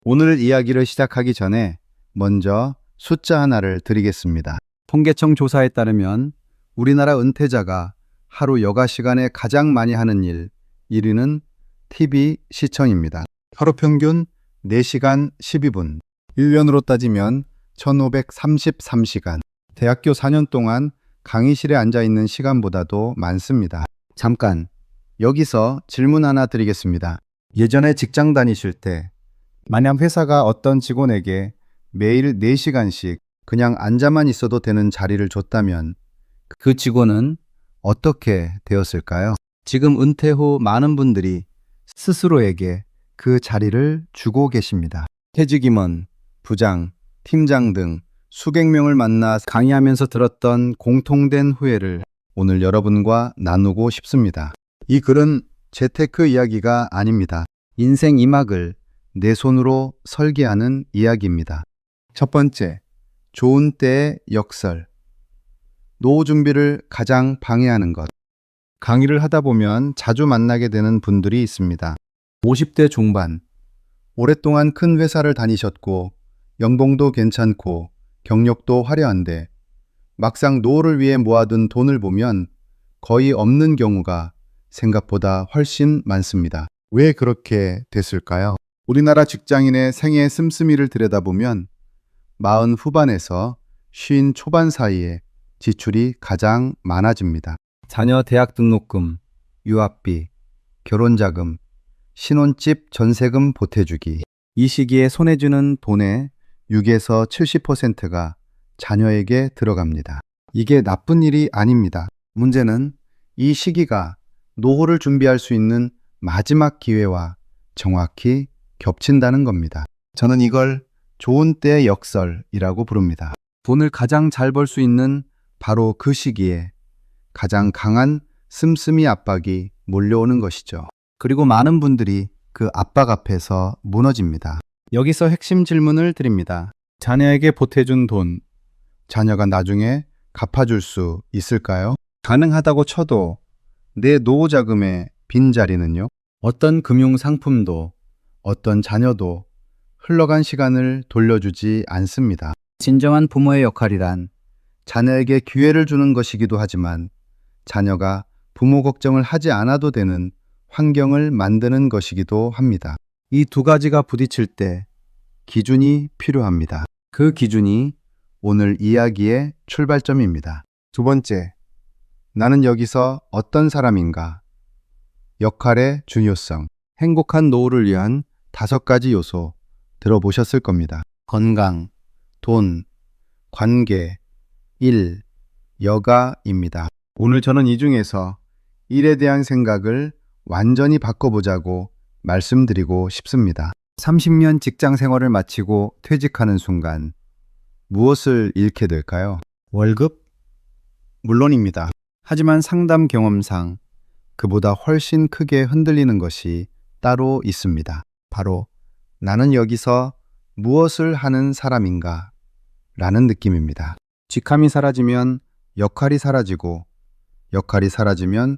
오늘 이야기를 시작하기 전에 먼저 숫자 하나를 드리겠습니다. 통계청 조사에 따르면 우리나라 은퇴자가 하루 여가 시간에 가장 많이 하는 일 1위는 TV 시청입니다. 하루 평균 4시간 12분, 1년으로 따지면 1533시간. 대학교 4년 동안 강의실에 앉아 있는 시간보다도 많습니다. 잠깐, 여기서 질문 하나 드리겠습니다. 예전에 직장 다니실 때 만약 회사가 어떤 직원에게 매일 4시간씩 그냥 앉아만 있어도 되는 자리를 줬다면 그 직원은 어떻게 되었을까요? 지금 은퇴 후 많은 분들이 스스로에게 그 자리를 주고 계십니다. 퇴직임원, 부장, 팀장 등 수백 명을 만나 강의하면서 들었던 공통된 후회를 오늘 여러분과 나누고 싶습니다. 이 글은 재테크 이야기가 아닙니다. 인생 2막을 내 손으로 설계하는 이야기입니다. 첫 번째, 좋은 때의 역설. 노후 준비를 가장 방해하는 것. 강의를 하다 보면 자주 만나게 되는 분들이 있습니다. 50대 중반, 오랫동안 큰 회사를 다니셨고 연봉도 괜찮고 경력도 화려한데 막상 노후를 위해 모아둔 돈을 보면 거의 없는 경우가 생각보다 훨씬 많습니다. 왜 그렇게 됐을까요? 우리나라 직장인의 생애 씀씀이를 들여다보면 40 후반에서 50 초반 사이에 지출이 가장 많아집니다. 자녀 대학 등록금, 유학비, 결혼자금, 신혼집 전세금 보태주기. 이 시기에 손에 쥐는 돈의 6에서 70%가 자녀에게 들어갑니다. 이게 나쁜 일이 아닙니다. 문제는 이 시기가 노후를 준비할 수 있는 마지막 기회와 정확히 겹친다는 겁니다. 저는 이걸 좋은 때의 역설이라고 부릅니다. 돈을 가장 잘 벌 수 있는 바로 그 시기에 가장 강한 씀씀이 압박이 몰려오는 것이죠. 그리고 많은 분들이 그 압박 앞에서 무너집니다. 여기서 핵심 질문을 드립니다. 자녀에게 보태준 돈, 자녀가 나중에 갚아줄 수 있을까요? 가능하다고 쳐도 내 노후 자금의 빈자리는요? 어떤 금융 상품도 어떤 자녀도 흘러간 시간을 돌려주지 않습니다. 진정한 부모의 역할이란 자녀에게 기회를 주는 것이기도 하지만 자녀가 부모 걱정을 하지 않아도 되는 환경을 만드는 것이기도 합니다. 이 두 가지가 부딪힐 때 기준이 필요합니다. 그 기준이 오늘 이야기의 출발점입니다. 두 번째, 나는 여기서 어떤 사람인가? 역할의 중요성. 행복한 노후를 위한 5가지 요소 들어보셨을 겁니다. 건강, 돈, 관계, 일, 여가입니다. 오늘 저는 이 중에서 일에 대한 생각을 완전히 바꿔보자고 말씀드리고 싶습니다. 30년 직장 생활을 마치고 퇴직하는 순간 무엇을 잃게 될까요? 월급? 물론입니다. 하지만 상담 경험상 그보다 훨씬 크게 흔들리는 것이 따로 있습니다. 바로 나는 여기서 무엇을 하는 사람인가? 라는 느낌입니다. 직함이 사라지면 역할이 사라지고 역할이 사라지면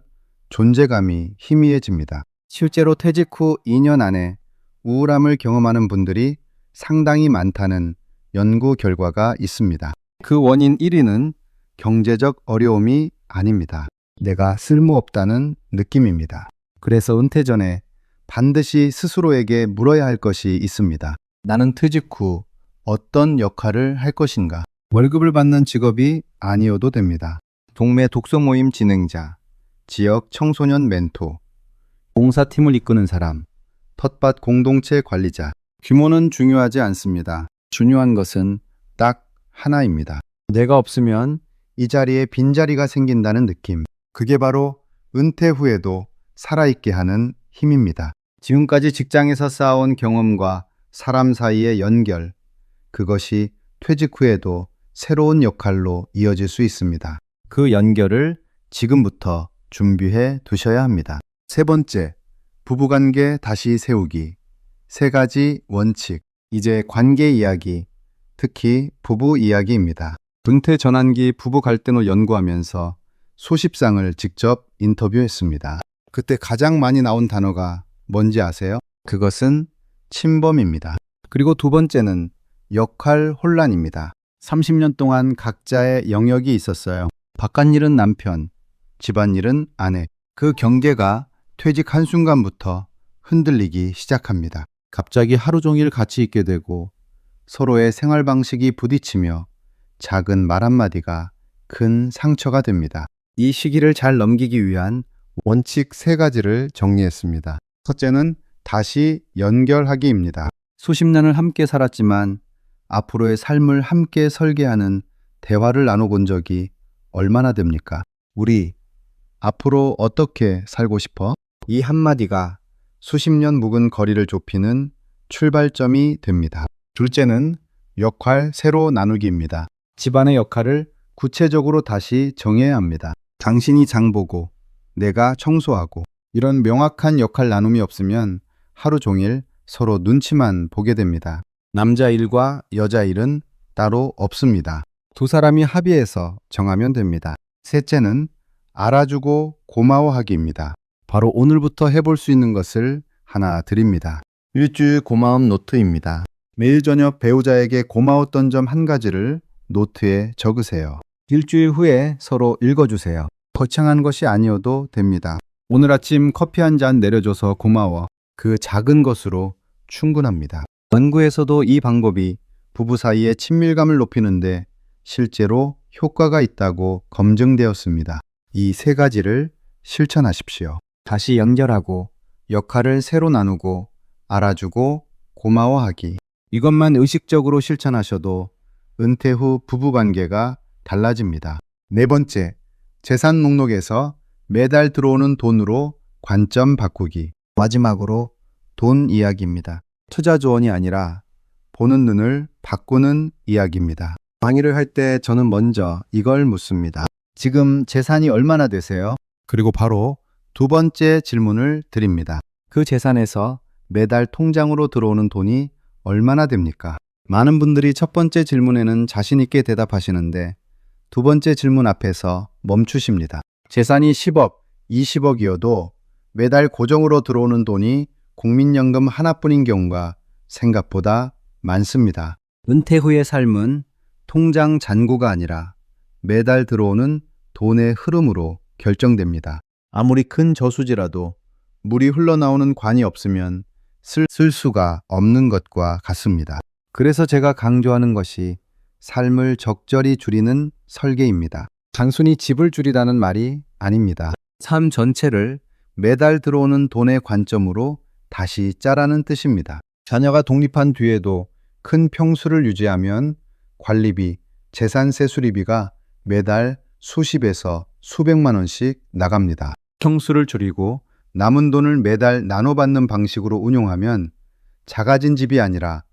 존재감이 희미해집니다. 실제로 퇴직 후 2년 안에 우울함을 경험하는 분들이 상당히 많다는 연구 결과가 있습니다. 그 원인 1위는 경제적 어려움이 아닙니다. 내가 쓸모없다는 느낌입니다. 그래서 은퇴 전에 반드시 스스로에게 물어야 할 것이 있습니다. 나는 퇴직 후 어떤 역할을 할 것인가? 월급을 받는 직업이 아니어도 됩니다. 동네 독서 모임 진행자, 지역 청소년 멘토, 봉사팀을 이끄는 사람, 텃밭 공동체 관리자. 규모는 중요하지 않습니다. 중요한 것은 딱 하나입니다. 내가 없으면 이 자리에 빈자리가 생긴다는 느낌. 그게 바로 은퇴 후에도 살아있게 하는 힘입니다. 지금까지 직장에서 쌓아온 경험과 사람 사이의 연결, 그것이 퇴직 후에도 새로운 역할로 이어질 수 있습니다. 그 연결을 지금부터 준비해 두셔야 합니다. 세 번째, 부부관계 다시 세우기. 3가지 원칙. 이제 관계 이야기, 특히 부부 이야기입니다. 은퇴 전환기 부부 갈등을 연구하면서 수십 쌍을 직접 인터뷰했습니다. 그때 가장 많이 나온 단어가 뭔지 아세요? 그것은 침범입니다. 그리고 두 번째는 역할 혼란입니다. 30년 동안 각자의 영역이 있었어요. 바깥일은 남편, 집안일은 아내. 그 경계가 퇴직 한순간부터 흔들리기 시작합니다. 갑자기 하루 종일 같이 있게 되고 서로의 생활 방식이 부딪히며 작은 말 한마디가 큰 상처가 됩니다. 이 시기를 잘 넘기기 위한 원칙 3가지를 정리했습니다. 첫째는 다시 연결하기입니다. 수십 년을 함께 살았지만 앞으로의 삶을 함께 설계하는 대화를 나눠본 적이 얼마나 됩니까? 우리 앞으로 어떻게 살고 싶어? 이 한마디가 수십 년 묵은 거리를 좁히는 출발점이 됩니다. 둘째는 역할 새로 나누기입니다. 집안의 역할을 구체적으로 다시 정해야 합니다. 당신이 장보고 내가 청소하고 이런 명확한 역할 나눔이 없으면 하루 종일 서로 눈치만 보게 됩니다. 남자 일과 여자 일은 따로 없습니다. 두 사람이 합의해서 정하면 됩니다. 셋째는 알아주고 고마워하기입니다. 바로 오늘부터 해볼 수 있는 것을 하나 드립니다. 일주일 고마움 노트입니다. 매일 저녁 배우자에게 고마웠던 점 1가지를 노트에 적으세요. 일주일 후에 서로 읽어주세요. 거창한 것이 아니어도 됩니다. 오늘 아침 커피 한 잔 내려줘서 고마워. 그 작은 것으로 충분합니다. 연구에서도 이 방법이 부부 사이의 친밀감을 높이는데 실제로 효과가 있다고 검증되었습니다. 이 3가지를 실천하십시오. 다시 연결하고 역할을 새로 나누고 알아주고 고마워하기. 이것만 의식적으로 실천하셔도 은퇴 후 부부관계가 달라집니다. 4번째, 재산 목록에서 매달 들어오는 돈으로 관점 바꾸기. 마지막으로 돈 이야기입니다. 투자 조언이 아니라 보는 눈을 바꾸는 이야기입니다. 강의를 할 때 저는 먼저 이걸 묻습니다. 지금 재산이 얼마나 되세요? 그리고 바로 두 번째 질문을 드립니다. 그 재산에서 매달 통장으로 들어오는 돈이 얼마나 됩니까? 많은 분들이 첫 번째 질문에는 자신 있게 대답하시는데 두 번째 질문 앞에서 멈추십니다. 재산이 10억, 20억이어도 매달 고정으로 들어오는 돈이 국민연금 하나뿐인 경우가 생각보다 많습니다. 은퇴 후의 삶은 통장 잔고가 아니라 매달 들어오는 돈의 흐름으로 결정됩니다. 아무리 큰 저수지라도 물이 흘러나오는 관이 없으면 쓸 수가 없는 것과 같습니다. 그래서 제가 강조하는 것이 삶을 적절히 줄이는 설계입니다. 단순히 집을 줄이라는 말이 아닙니다. 삶 전체를 매달 들어오는 돈의 관점으로 다시 짜라는 뜻입니다. 자녀가 독립한 뒤에도 큰 평수를 유지하면 관리비, 재산세 수리비가 매달 수십에서 수백만 원씩 나갑니다. 평수를 줄이고 남은 돈을 매달 나눠받는 방식으로 운용하면 작아진 집이 아니라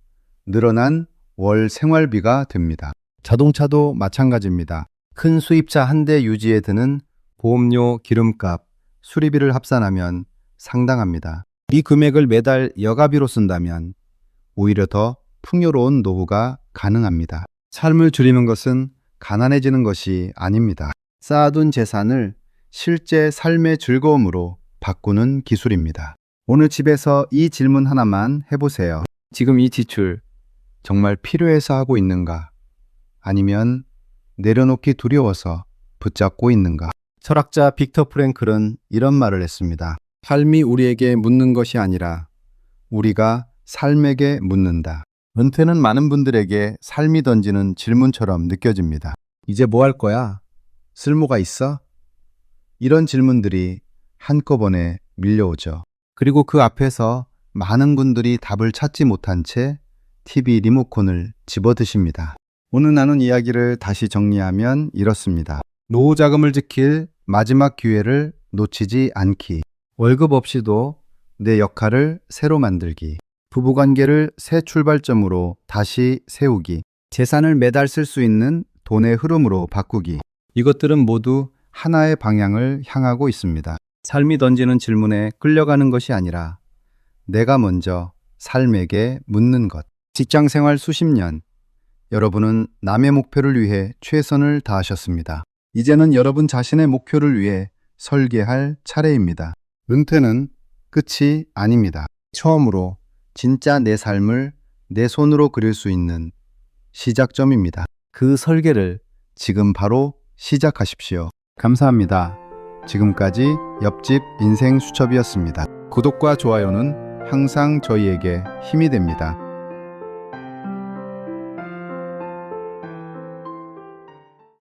늘어난 월 생활비가 됩니다. 자동차도 마찬가지입니다. 큰 수입차 한 대 유지에 드는 보험료, 기름값, 수리비를 합산하면 상당합니다. 이 금액을 매달 여가비로 쓴다면 오히려 더 풍요로운 노후가 가능합니다. 삶을 줄이는 것은 가난해지는 것이 아닙니다. 쌓아둔 재산을 실제 삶의 즐거움으로 바꾸는 기술입니다. 오늘 집에서 이 질문 하나만 해보세요. 지금 이 지출 정말 필요해서 하고 있는가? 아니면 내려놓기 두려워서 붙잡고 있는가? 철학자 빅터 프랭클은 이런 말을 했습니다. 삶이 우리에게 묻는 것이 아니라 우리가 삶에게 묻는다. 은퇴는 많은 분들에게 삶이 던지는 질문처럼 느껴집니다. 이제 뭐 할 거야? 쓸모가 있어? 이런 질문들이 한꺼번에 밀려오죠. 그리고 그 앞에서 많은 분들이 답을 찾지 못한 채 TV 리모컨을 집어드십니다. 오늘 나눈 이야기를 다시 정리하면 이렇습니다. 노후 자금을 지킬 마지막 기회를 놓치지 않기. 월급 없이도 내 역할을 새로 만들기. 부부관계를 새 출발점으로 다시 세우기. 재산을 매달 쓸 수 있는 돈의 흐름으로 바꾸기. 이것들은 모두 하나의 방향을 향하고 있습니다. 삶이 던지는 질문에 끌려가는 것이 아니라 내가 먼저 삶에게 묻는 것. 직장 생활 수십 년, 여러분은 남의 목표를 위해 최선을 다하셨습니다. 이제는 여러분 자신의 목표를 위해 설계할 차례입니다. 은퇴는 끝이 아닙니다. 처음으로 진짜 내 삶을 내 손으로 그릴 수 있는 시작점입니다. 그 설계를 지금 바로 시작하십시오. 감사합니다. 지금까지 옆집 인생 수첩이었습니다. 구독과 좋아요는 항상 저희에게 힘이 됩니다.